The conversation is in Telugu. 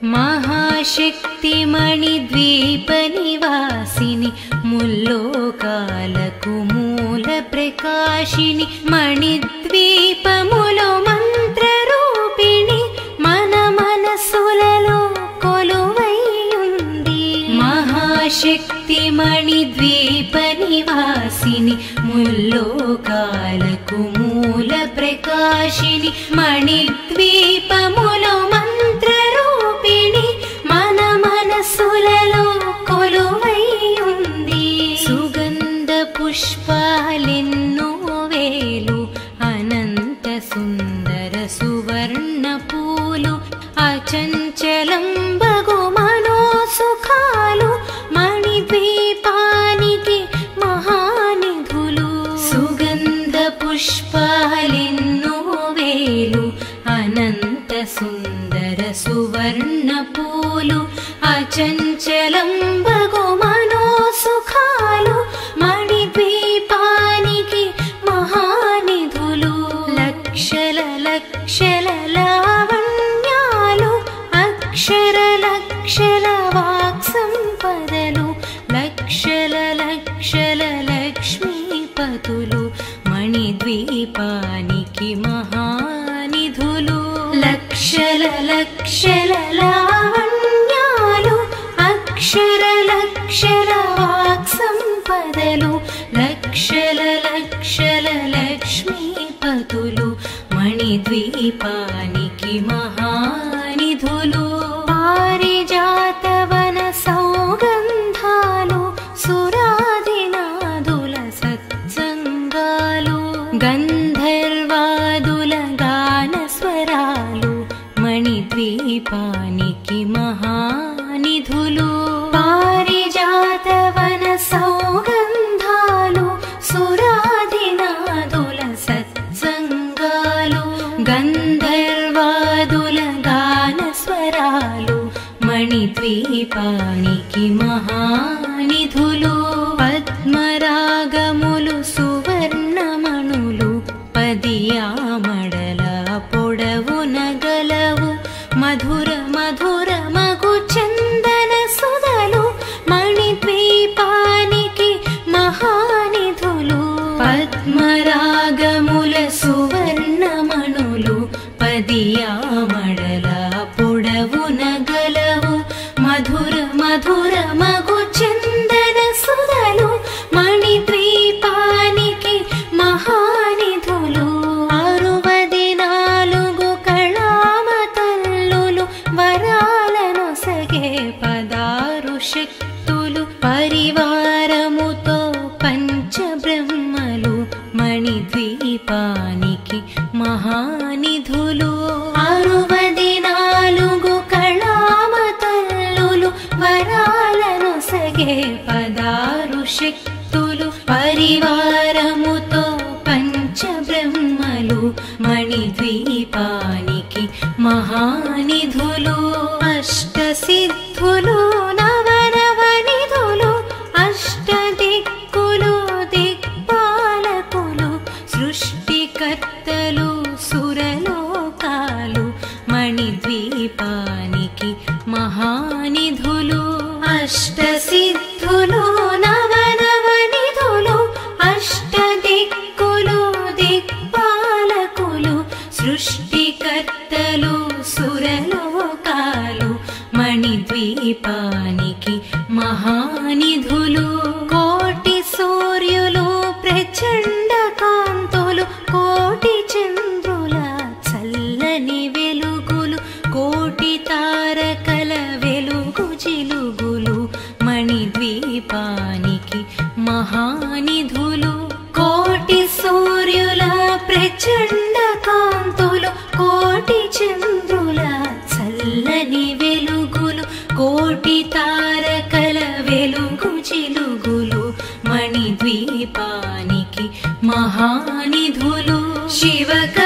महाशक्तिमणिद्वीपनिवासिनि मुल्लोकालकु मूलप्रकाशिनि मणिद्वीपमुलो मन्त्ररूपिणि मन मनसुలలో కొలువైయుంది महाशक्तिमणिद्वीपनिवासिनि मुल्लोकालकु मूलप्रकाशिनि मणिद्वीपमुलो మంత్రరూపిణి మన మనసులలో కొలువైయుంది సుగంధ పుష్పాలెన్నో వేలు అనంత సుందర సువర్ణ పూలు అచంచలం బగు మనోసుఖాలు మణిద్వీపానికి మహానిధులు సుగంధ పుష్పాలెన్నో వేలు అనంత సుందర సువర్ణ పూలు అచంచలం బగు మనోసుఖాలు మణిద్వీపానికి మహానిధులు లక్షల లక్షల లావణ్యాలు అక్షర లక్షల వాక్సంపదలు లక్షల లక్షల లక్ష్మీపతులు మణిద్వీపానికి మహానిధులు లక్షల లక్షల లావణ్యాలు అక్షర లక్షల వాక్సంపదలు లక్షల లక్షల లక్ష్మీపతులు మణిద్వీపానికి మహానిధులు పారిజాతవన సౌగంధాలు సురాదినాదుల సత్సంగాలు గంధర్వాదుల గాన స్వరాలు మణిద్వీపానికి మహానిధులు పారిజాతవన సౌగంధాలు సురాదినాదుల సత్సంగాలు గంధర్వాదుల గాన స్వరాలు మణిద్వీపానికి మహానిధులు పద్మరాగములు సువర్ణమణులు పదియామడల పొడవున గలవు మధుర మధుర మగు చందన సుధలు మణిద్వీపానికి మహానిధులు పద్మరాగముల సువర్ణమణులు పదియామడల పొడవున గలవు మధుర మధుర మగు చందన సుధలు మణిద్వీపానికి మహానిధులు 64 కళామతల్లులు వరాలను సగే 16 శక్తులు పరివారముతో పంచబ్రహ్మలు మణిద్వీపానికి మహానిధులు 64 కళామతల్లులు వరాలను సగే 16 శక్తులు పరివారముతో పంచబ్రహ్మలు మణిద్వీపానికి మహానిధులు అష్టసిద్ధులు నవనవనిధులు అష్టదిక్కులు దిక్పాలకులు సృష్టికర్తలు సురలోకాలు మణిద్వీపానికి మహానిధులు అష్టసిద్ధులు నవనవనిధులు అష్టదిక్కులు దిక్పాలకులు సృష్టికర్తలు సురలోకాలు మణిద్వీపానికి మహానిధులు కోటి సూర్యులు ప్రచండ కాంతులు కోటి చంద్రుల చల్లని వెలుగులు కోటి తారకల వెలుగు జిలుగులు మణిద్వీపానికి మహానిధులు కోటి సూర్యుల ప్రచండ కాంతులు కోటి చంద్రుల చల్లని వెలుగులు కోటి తారకల వెలుగు జిలుగులు మణిద్వీపానికి మహానిధులు శివక